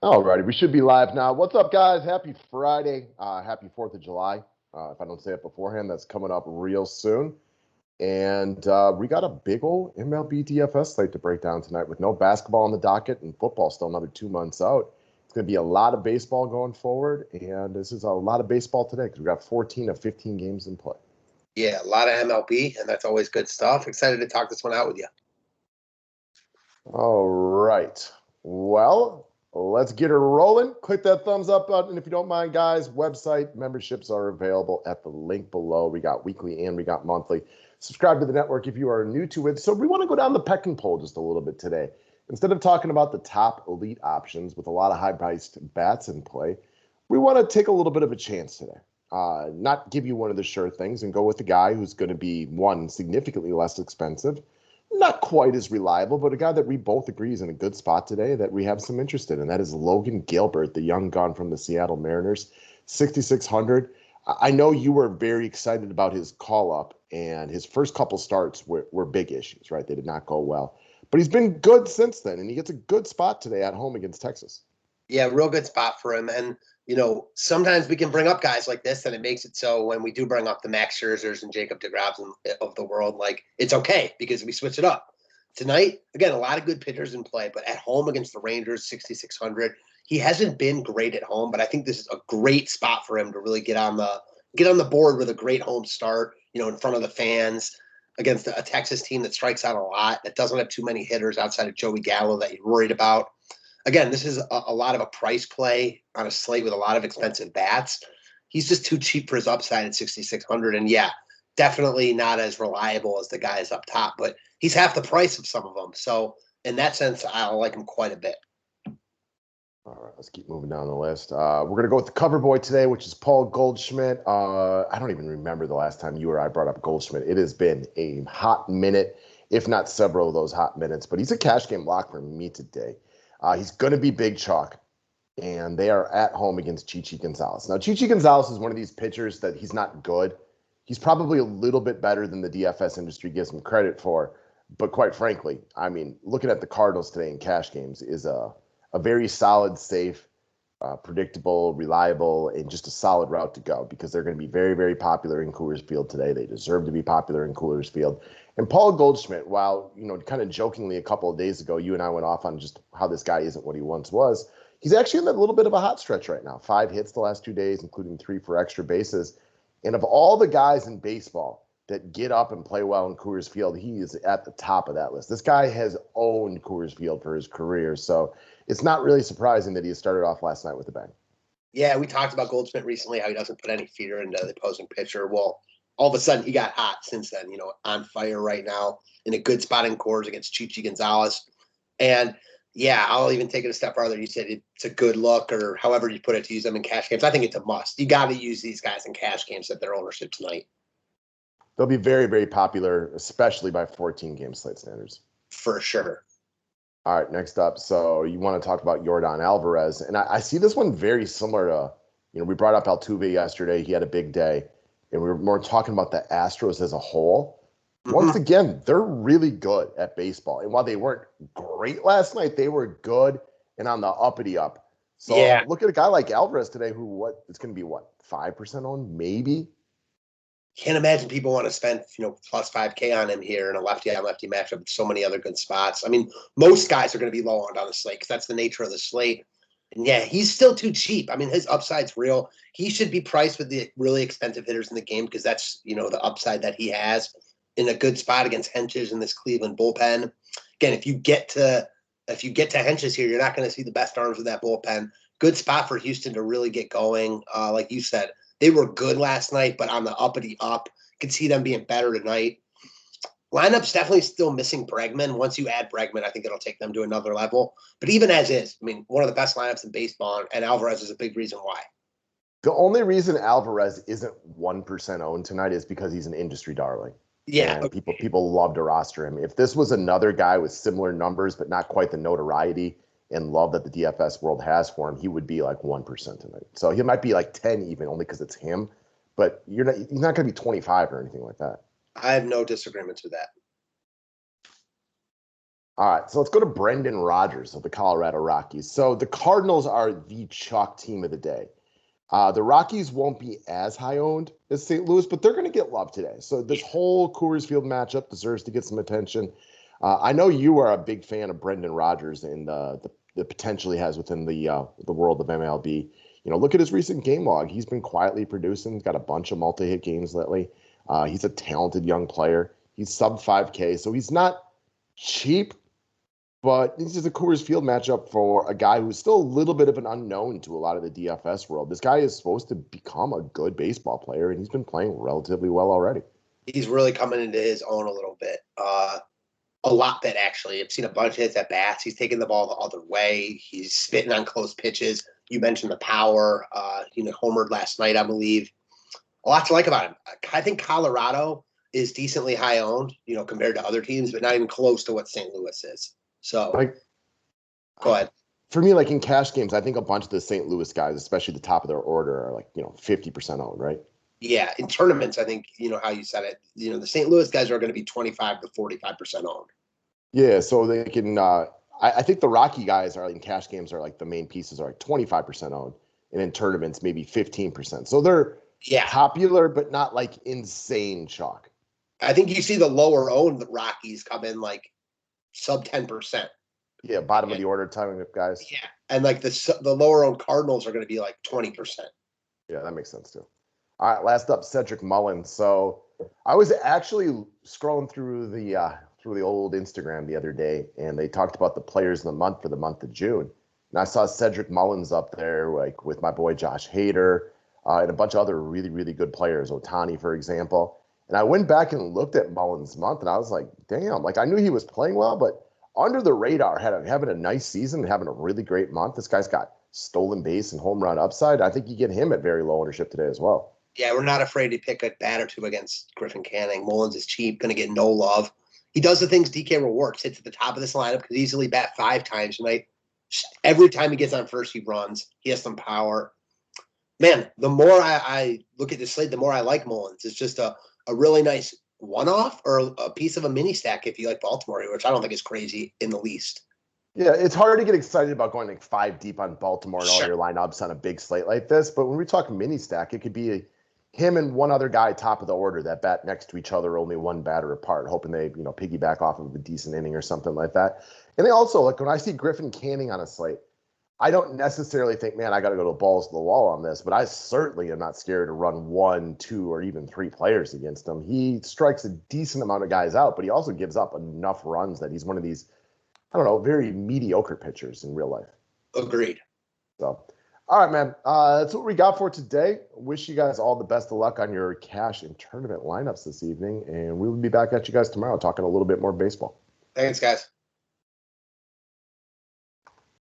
All righty, we should be live now. What's up, guys? Happy Friday. Happy 4th of July. If I don't say it beforehand, that's coming up real soon. And we got a big old MLB DFS slate to break down tonight with no basketball on the docket and football still another 2 months out. It's going to be a lot of baseball going forward, and this is a lot of baseball today because we got 14 of 15 games in play. Yeah, a lot of MLB, and that's always good stuff. Excited to talk this one out with you. All right. Well, let's get her rolling. Click that thumbs up button if you don't mind, guys. Website memberships are available at the link below. We got weekly and we got monthly. Subscribe to the network if you are new to it. So we want to go down the pecking poll just a little bit today. Instead of talking about the top elite options with a lot of high-priced bats in play, we want to take a little bit of a chance today. Not give you one of the sure things and go with the guy who's going to be, one, significantly less expensive, not quite as reliable, but a guy that we both agree is in a good spot today that we have some interest in, and that is Logan Gilbert, the young gun from the Seattle Mariners, 6,600. I know you were very excited about his call-up, and his first couple starts were big issues, right? They did not go well. But he's been good since then, and he gets a good spot today at home against Texas. Yeah, real good spot for him. And, sometimes we can bring up guys like this, and it makes it so when we do bring up the Max Scherzers and Jacob deGraffs of the world, like, it's okay because we switch it up. Tonight, again, a lot of good pitchers in play, but at home against the Rangers, 6,600. He hasn't been great at home, but I think this is a great spot for him to really get on the board with a great home start, in front of the fans against a Texas team that strikes out a lot, that doesn't have too many hitters outside of Joey Gallo that you're worried about. Again, this is a lot of a price play on a slate with a lot of expensive bats. He's just too cheap for his upside at 6,600. And yeah, definitely not as reliable as the guys up top, but he's half the price of some of them. So in that sense, I like him quite a bit. All right, let's keep moving down the list. We're going to go with the cover boy today, which is Paul Goldschmidt. I don't even remember the last time you or I brought up Goldschmidt. It has been a hot minute, if not several of those hot minutes, but he's a cash game lock for me today. He's going to be big chalk, and they are at home against Chichi Gonzalez. Now, Chichi Gonzalez is one of these pitchers that he's not good. He's probably a little bit better than the DFS industry gives him credit for, but quite frankly, I mean, looking at the Cardinals today in cash games is a very solid, safe, predictable, reliable, and just a solid route to go because they're going to be very, very popular in Coors Field today. They deserve to be popular in Coors Field. And Paul Goldschmidt, while, kind of jokingly a couple of days ago, you and I went off on just how this guy isn't what he once was. He's actually in a little bit of a hot stretch right now. 5 hits the last 2 days, including 3 for extra bases. And of all the guys in baseball that get up and play well in Coors Field, he is at the top of that list. This guy has owned Coors Field for his career. So it's not really surprising that he started off last night with a bang. Yeah, we talked about Goldschmidt recently, how he doesn't put any fear into the opposing pitcher. Well, all of a sudden he got hot since then, on fire right now in a good spot in Coors against Chichi Gonzalez. And yeah, I'll even take it a step farther. You said it's a good look or however you put it to use them in cash games. I think it's a must. You got to use these guys in cash games at their ownership tonight. They'll be very, very popular, especially by 14-game slate standards. For sure. All right, next up. So you want to talk about Yordan Alvarez. And I see this one very similar to, we brought up Altuve yesterday. He had a big day. And we were more talking about the Astros as a whole. Mm-hmm. Once again, they're really good at baseball. And while they weren't great last night, they were good and on the uppity up. So yeah. Look at a guy like Alvarez today who it's going to be 5% on maybe? Can't imagine people want to spend, plus 5K on him here in a lefty-on-lefty matchup with so many other good spots. I mean, most guys are going to be low on the slate because that's the nature of the slate. And yeah, he's still too cheap. I mean, his upside's real. He should be priced with the really expensive hitters in the game because that's, the upside that he has in a good spot against Henches in this Cleveland bullpen. Again, if you get to Henches here, you're not going to see the best arms of that bullpen. Good spot for Houston to really get going. Like you said, they were good last night, but on the uppity up. Could see them being better tonight. Lineup's definitely still missing Bregman. Once you add Bregman, I think it'll take them to another level. But even as is, I mean, one of the best lineups in baseball, and Alvarez is a big reason why. The only reason Alvarez isn't 1% owned tonight is because he's an industry darling. Yeah. And people love to roster him. If this was another guy with similar numbers, but not quite the notoriety and love that the DFS world has for him, he would be like 1% tonight. So he might be like 10 even, only because it's him. But he's not going to be 25 or anything like that. I have no disagreements with that. All right, so let's go to Brendan Rodgers of the Colorado Rockies. So the Cardinals are the chalk team of the day. The Rockies won't be as high owned as St. Louis, but they're going to get love today. So this whole Coors Field matchup deserves to get some attention. I know you are a big fan of Brendan Rodgers and the potential he has within the world of MLB. Look at his recent game log. He's been quietly producing. He's got a bunch of multi-hit games lately. He's a talented young player. He's sub 5K, so he's not cheap. But this is a Coors Field matchup for a guy who's still a little bit of an unknown to a lot of the DFS world. This guy is supposed to become a good baseball player, and he's been playing relatively well already. He's really coming into his own a little bit. A lot bit, actually. I've seen a bunch of hits at bats. He's taking the ball the other way. He's spitting on close pitches. You mentioned the power. Homered last night, I believe. A lot to like about him. I think Colorado is decently high owned, compared to other teams, but not even close to what St. Louis is. So, go ahead. For me, in cash games, I think a bunch of the St. Louis guys, especially the top of their order, are 50% owned, right? Yeah, in tournaments, I think, how you said it, the St. Louis guys are going to be 25 to 45% owned. Yeah, so they can, I think the Rocky guys are in cash games are the main pieces are 25% owned, and in tournaments, maybe 15%. So they're popular, but not insane chalk. I think you see the lower owned Rockies come in sub 10%. Yeah, bottom of the order timing of guys. Yeah, and the lower owned Cardinals are going to be 20%. Yeah, that makes sense too. All right, last up, Cedric Mullins. So I was actually scrolling through the old Instagram the other day, and they talked about the players of the month for the month of June. And I saw Cedric Mullins up there, with my boy Josh Hader, and a bunch of other really, really good players, Ohtani, for example. And I went back and looked at Mullins' month, and I was like, damn, I knew he was playing well, but under the radar, having a nice season, having a really great month. This guy's got stolen base and home run upside. I think you get him at very low ownership today as well. Yeah, we're not afraid to pick a bat or two against Griffin Canning. Mullins is cheap, going to get no love. He does the things DK rewards, hits at the top of this lineup, could easily bat 5 times tonight. Every time he gets on first, he runs. He has some power. Man, the more I look at this slate, the more I like Mullins. It's just a really nice one-off or a piece of a mini stack if you like Baltimore, which I don't think is crazy in the least. Yeah, it's hard to get excited about going 5 deep on Baltimore and all your lineups on a big slate like this. But when we talk mini stack, it could be him and one other guy top of the order that bat next to each other, only one batter apart, hoping they piggyback off of a decent inning or something like that. And they also, when I see Griffin Canning on a slate, I don't necessarily think, man, I got to go to balls to the wall on this, but I certainly am not scared to run 1, 2, or even 3 players against him. He strikes a decent amount of guys out, but he also gives up enough runs that he's one of these, very mediocre pitchers in real life. Agreed. So, all right, man. That's what we got for today. Wish you guys all the best of luck on your cash and tournament lineups this evening, and we will be back at you guys tomorrow talking a little bit more baseball. Thanks, guys.